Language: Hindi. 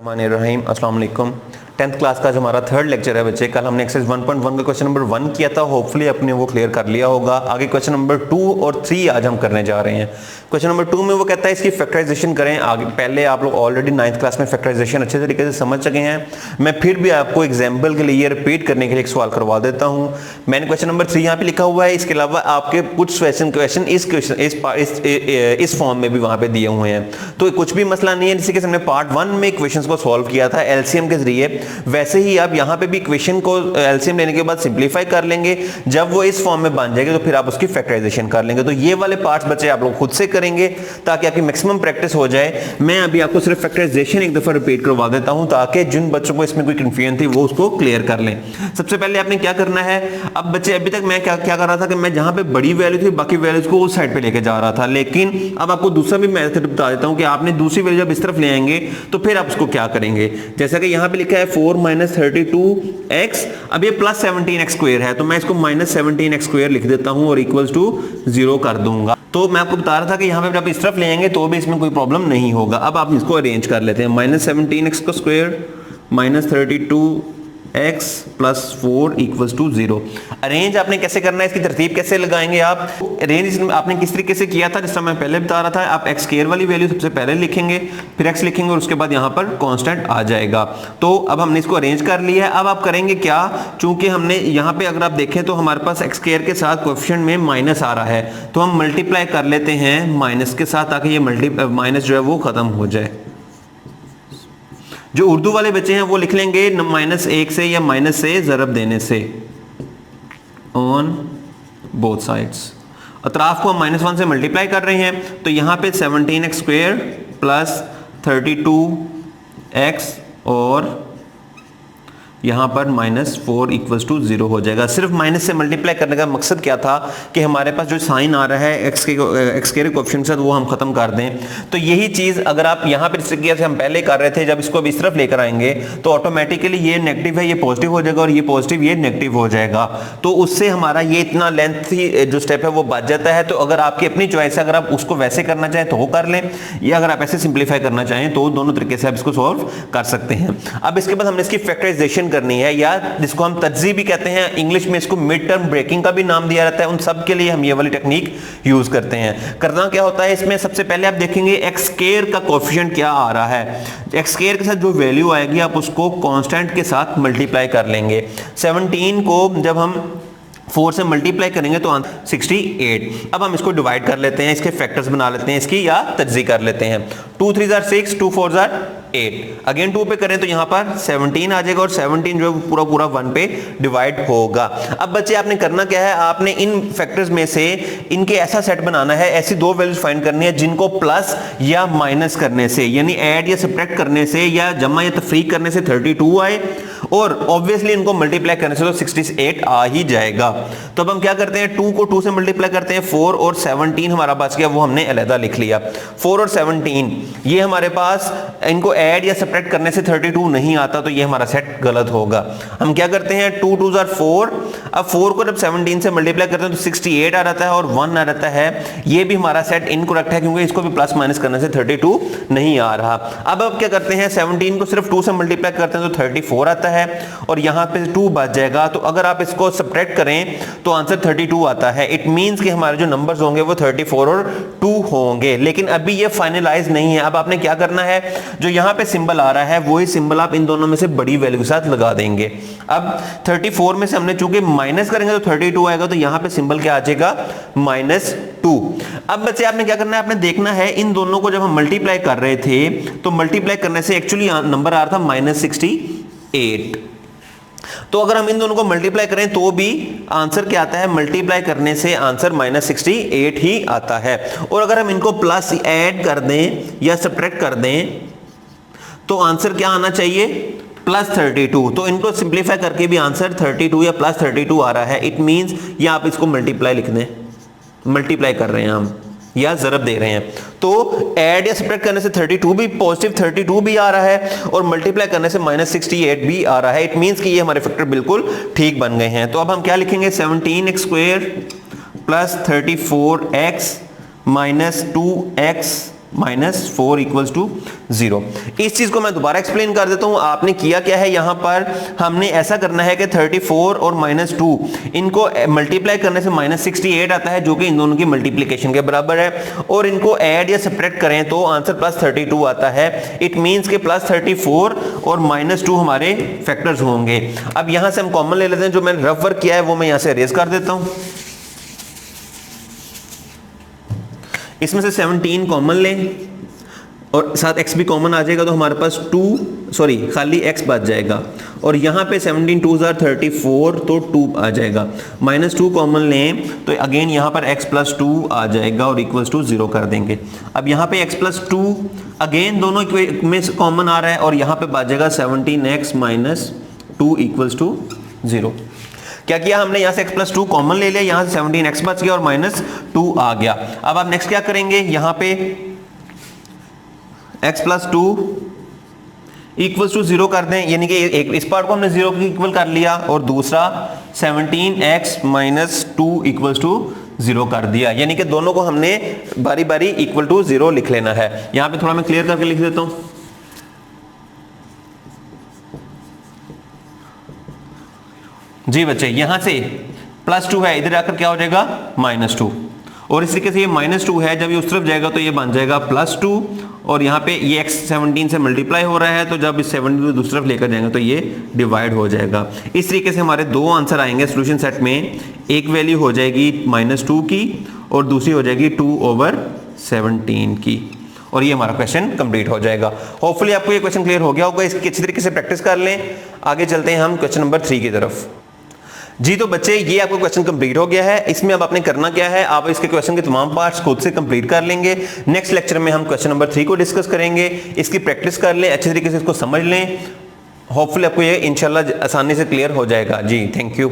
रहीम अस्सलाम वालेकुम। 10th क्लास का जो हमारा थर्ड लेक्चर है बच्चे, कल हमने एक्सरसाइज 1.1 का क्वेश्चन नंबर 1 किया था। होपफुली अपने वो क्लियर कर लिया होगा। आगे क्वेश्चन नंबर 2 और 3 आज हम करने जा रहे हैं। क्वेश्चन नंबर 2 में वो कहता है इसकी फैक्टराइजेशन करें। आगे पहले आप लोग ऑलरेडी 9th क्लास में फैक्टराइजेशन अच्छे तरीके से समझ चुके हैं। मैं फिर भी आपको एग्जाम्पल के लिए रिपीट करने के लिए एक सवाल करवा देता हूँ। मैंने क्वेश्चन नंबर 3 यहाँ पे लिखा हुआ है। इसके अलावा आपके कुछ क्वेश्चन इस फॉर्म में भी वहां पे दिए हुए हैं, तो कुछ भी मसला नहीं है। जैसे कि हमने पार्ट 1 में इक्वेशंस को सॉल्व किया था एलसीएम के जरिए, वैसे ही आप यहाँ पे भी इक्वेशन को एलसीएम लेने के बाद सिंपलीफाई कर लेंगे। जब वो इस फॉर्म में बन जाएगी तो फिर आप उसकी फैक्टराइजेशन कर लेंगे। तो ये वाले पार्ट्स बच्चे आप लोग खुद से करेंगे ताकि आपकी मैक्सिमम प्रैक्टिस हो जाए। मैं अभी आपको सिर्फ फैक्टराइजेशन एक दफा रिपीट करवा देता हूं ताकि जिन बच्चों को इसमें कोई कंफ्यूजन थी वो उसको क्लियर कर लें। सबसे पहले आपने क्या करना है, अब बच्चे अभी तक मैं क्या कर रहा था कि मैं जहां पे बड़ी वैल्यू थी बाकी वैल्यूज को उस साइड पे लेके जा रहा था, लेकिन अब आपको दूसरा भी मेथड बता देता हूं कि आपने दूसरी वैल्यू जब इस तरफ ले आएंगे तो फिर आप उसको क्या करेंगे। जैसा कि यहां पे लिखा है 4 - 32x, अब ये प्लस 17x स्क्वायर है तो मैं इसको माइनस 17x स्क्वायर लिख देता हूं और इक्वल्स टू 0 कर दूंगा। तो मैं आपको बता रहा था कि यहां पे आप इस तरफ ले आएंगे तो भी इसमें कोई प्रॉब्लम नहीं होगा। अब आप इसको अरेंज कर लेते हैं। माइनस 17x का square minus 32x plus 4 equals to 0। Arrange आपने कैसे करना है, इसकी तरतीब कैसे लगाएंगे आप। अरेंज आपने किस तरीके से किया था, जिसका मैं पहले बता रहा था। आप x स्क्वायर वाली वैल्यू सबसे पहले लिखेंगे, फिर x लिखेंगे और उसके बाद यहां पर कांस्टेंट आ जाएगा। तो अब हमने इसको अरेंज कर लिया है। अब आप करेंगे क्या, चूंकि हमने यहां पे अगर आप देखें तो हमारे पास x स्क्वायर के साथ कोएफिशिएंट में माइनस आ रहा है, तो हम मल्टीप्लाई कर लेते हैं माइनस के साथ ताकि ये माइनस जो है वो खत्म हो जाए। जो उर्दू वाले बच्चे हैं वो लिख लेंगे -1 से या माइनस से ज़रब देने से ऑन बोथ साइड्स। अतराफ को हम -1 से मल्टीप्लाई कर रहे हैं तो यहां पे 17x स्क्वायर प्लस 32x और यहां पर -4 इक्वल्स टू 0 हो जाएगा। सिर्फ माइनस से मल्टीप्लाई करने का मकसद क्या था कि हमारे पास जो साइन आ रहा है x के कोएफिशिएंट के साथ वो हम खत्म कर दें। तो यही चीज अगर आप यहां पर इस तरीके से हम पहले कर रहे थे, जब इसको अब इस तरफ लेकर आएंगे तो ऑटोमेटिकली ये नेगेटिव है ये पॉजिटिव हो जाएगा और ये पॉजिटिव ये नेगेटिव हो जाएगा। तो उससे हमारा ये इतना लेंथी जो स्टेप है वो बच जाता है। तो अगर आपकी अपनी चॉइस है, अगर आप उसको वैसे करना चाहें तो वो कर लें, या अगर आप ऐसे सिंप्लीफाई करना चाहें तो दोनों तरीके से आप इसको सॉल्व कर सकते हैं। अब इसके बाद हमने इसकी फैक्टराइजेशन करनी है, या जिसको हम तज्जी भी कहते हैं, इंग्लिश में इसको मिड टर्म ब्रेकिंग का भी नाम दिया जाता है। उन सब के लिए हम ये वाली टेक्निक यूज करते हैं। करना क्या होता है इसमें, सबसे पहले आप देखेंगे x स्क्वायर का कोएफिशिएंट क्या आ रहा है। x स्क्वायर के साथ जो वैल्यू आएगी आप उसको कांस्टेंट के साथ मल्टीप्लाई कर लेंगे। 17 को जब हम 4 से मल्टीप्लाई करेंगे तो 68। अब हम इसको डिवाइड कर लेते हैं, इसके फैक्टर्स बना लेते हैं इसकी, या तज्जी कर लेते हैं। 2 3 जार 6, 2 4 जार 8। अगेन 2 पे करें तो यहां पर 17 आ जाएगा और 17 जो है पूरा 1 पे डिवाइड होगा। अब बच्चे आपने करना क्या है, आपने इन फैक्टर्स में से इनके ऐसा सेट बनाना है, ऐसी दो वैल्यूज फाइंड करनी है जिनको प्लस या माइनस करने से, यानी ऐड या सब्ट्रैक्ट करने से या जमा या तफरीक करने से 32 आए, और ऑब्वियसली इनको मल्टीप्लाई करने से तो 68 आ ही जाएगा। तो अब हम क्या करते हैं, 2 को 2 से मल्टीप्लाई करते हैं, 4 और 17 हमारा बच गया, वो हमने अलहदा लिख लिया। 4 और 17 ये हमारे पास, इनको ऐड या सब्ट्रैक्ट करने से 32 नहीं आता, तो ये हमारा सेट गलत होगा। हम क्या करते हैं, 2 2 जार 4। अब 4 को जब 17 से मल्टीप्लाई करते हैं तो 68 आ जाता है और 1 आ जाता है। ये भी हमारा सेट इनकरेक्ट है क्योंकि इसको भी प्लस माइनस करने से 32 नहीं आ रहा। अब क्या करते हैं, 17 को सिर्फ 2 से मल्टीप्लाई करते हैं तो 34 आता है और यहां पे 2 बच जाएगा। तो अगर आप इसको सब्ट्रैक्ट करें तो आंसर 32 आता है। इट मींस कि हमारे जो नंबर्स होंगे वो 34 और 2 होंगे, लेकिन अभी ये फाइनलाइज नहीं है। अब आपने क्या करना है, जो यहां पे सिंबल आ रहा है वही सिंबल आप इन दोनों में से बड़ी वैल्यू के साथ लगा देंगे। अब 34 में से हमने चूंकि माइनस करेंगे तो 32 आएगा, तो यहां पे सिंबल क्या आ जाएगा, -2। अब बच्चे आपने क्या करना है, आपने देखना है इन दोनों को जब हम मल्टीप्लाई कर रहे थे तो मल्टीप्लाई करने से एक्चुअली नंबर आ रहा था -68। तो अगर हम इन दोनों को मल्टीप्लाई करें तो भी आंसर क्या आता है, मल्टीप्लाई करने से आंसर -68 ही आता है। और अगर हम इनको प्लस ऐड कर दें या सब्ट्रैक्ट कर दें तो आंसर क्या आना चाहिए, +32। तो इनको सिंप्लीफाई करके भी आंसर 32 या +32 आ रहा है। इट मींस या आप इसको मल्टीप्लाई लिख दें, मल्टीप्लाई कर रहे हैं हम या ज़रब दे रहे हैं, तो ऐड या सब्ट्रैक्ट करने से 32 भी पॉजिटिव 32 भी आ रहा है और मल्टीप्लाई करने से -68 भी आ रहा है। इट मींस कि ये हमारे फैक्टर बिल्कुल ठीक बन गए हैं। तो अब हम क्या लिखेंगे, 17x square plus 34x minus 2x -4 equals to 0। इस चीज को मैं दोबारा एक्सप्लेन कर देता हूं। आपने किया क्या है, यहां पर हमने ऐसा करना है कि 34 और -2 इनको मल्टीप्लाई करने से -68 आता है, जो कि इन दोनों की मल्टीप्लिकेशन के बराबर है, और इनको ऐड या सब्ट्रैक्ट करें तो आंसर +32 आता है। इट मींस कि +34 और -2 हमारे फैक्टर्स होंगे। अब यहां से हम कॉमन ले लेते हैं। जो मैंने रफ वर्क किया है वो मैं यहां से अरेज कर देता हूं। इसमें से 17 कॉमन लें और साथ x भी कॉमन आ जाएगा, तो हमारे पास खाली x बच जाएगा, और यहाँ पे 17 2 34 तो 2 आ जाएगा। -2 कॉमन लें तो अगेन यहाँ पर x + 2 आ जाएगा और इक्वल्स टू 0 कर देंगे। अब यहाँ पे x + 2 अगेन दोनों में कॉमन आ रहा है, और यहाँ पे बच जाएगा 17x - 2 इक्वल्स टू 0। क्या किया हमने, यहां से x + 2 कॉमन ले लिया, यहां से 17x बच गया और -2 आ गया। अब आप नेक्स्ट क्या करेंगे, यहां पे x + 2 इक्वल्स टू 0 कर दें, यानी कि एक इस पार्ट को हमने 0 के इक्वल कर लिया, और दूसरा 17x - 2 इक्वल्स टू 0 कर दिया, यानी कि दोनों को हमने बारी बारी इक्वल टू 0 लिख लेना है। यहां पे थोड़ा मैं क्लियर करके लिख देता हूं। जी बच्चे, यहां से +2 है, इधर आकर क्या हो जाएगा -2, और इस तरीके से ये -2 है, जब ये उस तरफ जाएगा तो ये बन जाएगा +2, और यहाँ पे ये x 17 से मल्टीप्लाई हो रहा है, तो जब इस 17 को दूसरी तरफ लेकर जाएंगे तो ये डिवाइड हो जाएगा। इस तरीके से हमारे दो आंसर आएंगे सोल्यूशन सेट में। एक वैल्यू हो जाएगी -2 की और दूसरी हो जाएगी 2/17 की, और ये हमारा क्वेश्चन कंप्लीट हो जाएगा। होपफुली आपको ये क्वेश्चन क्लियर हो गया होगा। इसकी अच्छी तरीके से प्रैक्टिस कर लें। आगे चलते हैं हम क्वेश्चन नंबर 3 की तरफ। जी तो बच्चे, ये आपका क्वेश्चन कंप्लीट हो गया है। इसमें अब आपने करना क्या है, आप इसके क्वेश्चन के तमाम पार्ट्स खुद से कंप्लीट कर लेंगे। नेक्स्ट लेक्चर में हम क्वेश्चन नंबर 3 को डिस्कस करेंगे। इसकी प्रैक्टिस कर लें, अच्छे तरीके से इसको समझ लें। होपफुली आपको ये इंशाल्लाह आसानी से क्लियर हो जाएगा। जी थैंक यू।